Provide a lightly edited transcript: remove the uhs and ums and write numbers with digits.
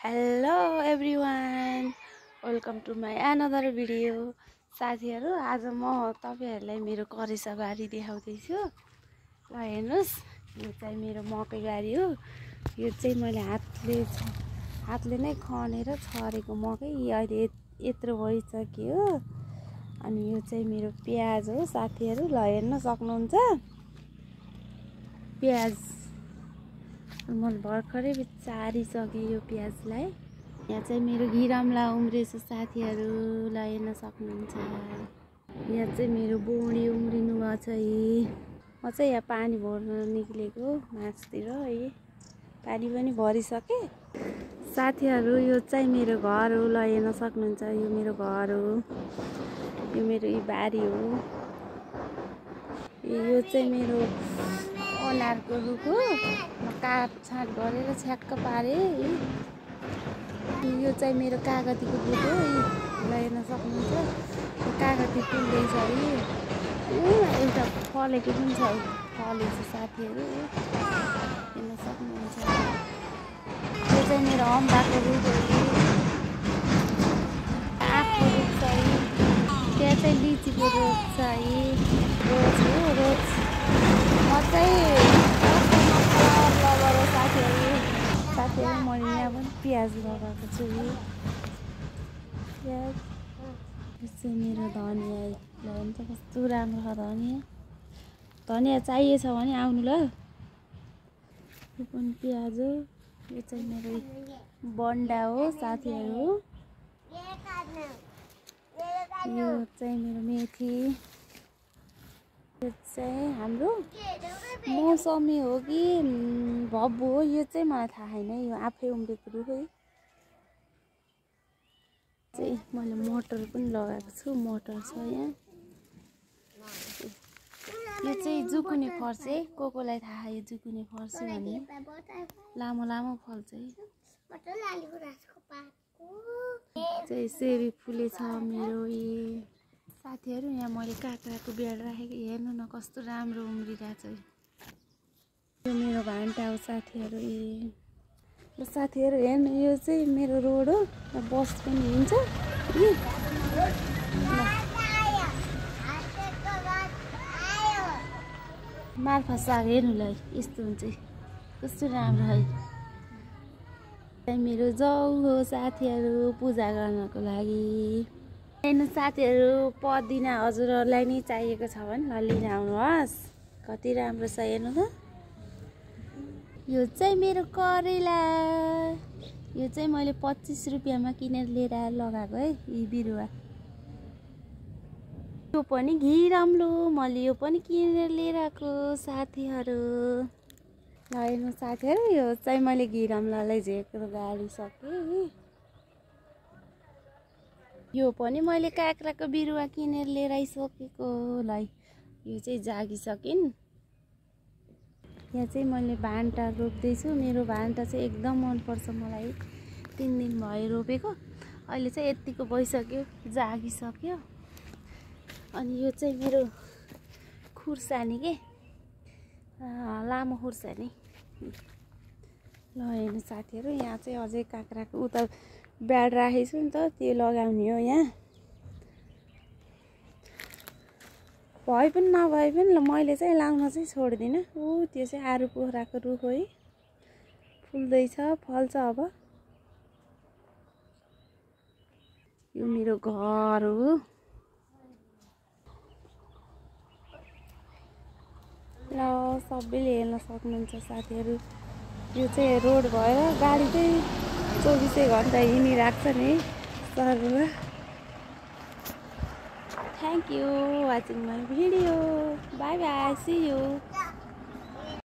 Hello everyone, welcome to my another video. साथीहरू, आज म तपाईहरुलाई मेरो करेसा बारी देखाउँदैछु। ल हेर्नुस्, यो चाहिँ मेरो मकै बारी हो। यो चाहिँ मैले हातले नै खनेर छरेको मकै अहिले यत्रो भइसक्यो। अनि यो चाहिँ मेरो प्याज हो साथीहरू, ल हेर्न सक्नुहुन्छ प्याज। मैले भर्खरै चारिसकेँ यो प्याजलाई। यहाँ चाहिँ मेरो घिरमला उम्रेछ साथीहरू, ल हेर्न सक्नुहुन्छ। यहाँ चाहिँ मेरो बोडी उम्रिनु भएको छ। म चाहिँ यहाँ पानी भर्न निक्लेको माछतिर है। पानी पनि भरिसकेँ साथीहरू। यो चाहिँ मेरो घर हो, ल हेर्न सक्नुहुन्छ। यो मेरो घर हो, यो मेरो बारी हो। यो चाहिँ मेरो अनारको रुख हो। म काटछाँट गरेर छ्याक्क पारेँ। यो चाहिँ मेरो कागतीको रुख हो, ल हेर्न सक्नुहुन्छ। कागती फुल्दैछ है। एउटा फलेको पनि छ, फलेको साथीहरू हेर्न सक्नुहुन्छ। यो चाहिँ मेरो अम्बाको रुख हो, आँपको रुख छ है। त्यहाँ चाहिँ लिचीको रुख छ है, रोज हो रोज। म चाहिँ लगाएर साथीहरू मैले यहाँ पनि प्याज लगाएको छु। प्याज यो चाहिँ मेरो धनिया हुन्छ, कस्तो राम्रो छ धनिया। धनिया चाहिएछ भने आउनु ल। यो पनि प्याज हो। यो चाहिँ मेरो बन्डा हो साथीहरू। यो चाहिँ मेरो मेथी। यो चाहिँ हाम्रो मौसमी हो कि भब्बु हो, यो चाहिँ मलाई थाहा छैन। यो आफै उम्रेको रुख है। चाहिँ मैले मटर पनि लगाएको छु, मटर छ यहाँ। यो चाहिँ जुकुने फर्सी, कोलाई थाहा यो जुकुने फर्सी भने लामो लामो फल्छ है। चाहिँ सेवी फुलेछ मेरो। साथीहरू, यहाँ मैले काँक्राको ब्याड राखेको, हेर्नु न कस्तो राम्रो उम्रिरहेछ। यो मेरो भान्टा हो साथीहरू। ल साथीहरू हेर्नु, यो चाहिँ मेरो रोड हो, बस पनि हिँड्छ। मार्फा साग हेर्नुलाई यस्तो हुन्छ, कस्तो राम्रो है। चाहिँ मेरो जौ हो साथीहरू, पूजा गर्नको लागि। हेर्नु साथीहरू, पदिना हजुरहरूलाई नै चाहिएको छ भने ल लिन आउनुहोस्। कति राम्रो छ हेर्नु त। यो चाहिँ मेरो करेला। यो चाहिँ मैले 25 रुपियाँमा किनेर लिएर लगाएको है यी बिरुवा। यो पनि घिरम्लो, मैले यो पनि किनेर लिएर आएको साथीहरू। ल हेर्नु साथीहरू, यो चाहिँ मैले घिरम्लालाई झेकेर गाडिसकेँ। यो पनि मैले काँक्राको बिरुवा किनेर लिएर आइसकेको। ल यो चाहिँ जागिसकिन्। यहाँ चाहिँ मैले भान्टा रोप्दैछु। मेरो भान्टा चाहिँ एकदम मनपर्छ मलाई। 3 दिन भयो रोपेको, अहिले चाहिँ यत्तिको भइसक्यो, जागिसक्यो। अनि यो चाहिँ मेरो खुर्सानी के लामो खुर्सानी। ल हेर्नु साथीहरू, यहाँ चाहिँ अझै काँक्राको उता ब्याड राखेको छु नि त, त्यो लगाउने हो। यहाँ भए पनि नभए पनि ल मैले चाहिँ लाउन चाहिँ छोड्दिनँ। त्यो चाहिँ आरू पोखराको रुख हो है, फुल्दैछ, फल्छ अब। यो मेरो घर हो। ल सबैले हेर्न सक्नुहुन्छ साथीहरू। यो चाहिँ रोड भएर गाडी चाहिँ 24 घन्टा हिँडिरहेको छ नि सहरमा। Thank you watching my video. Bye bye. See you.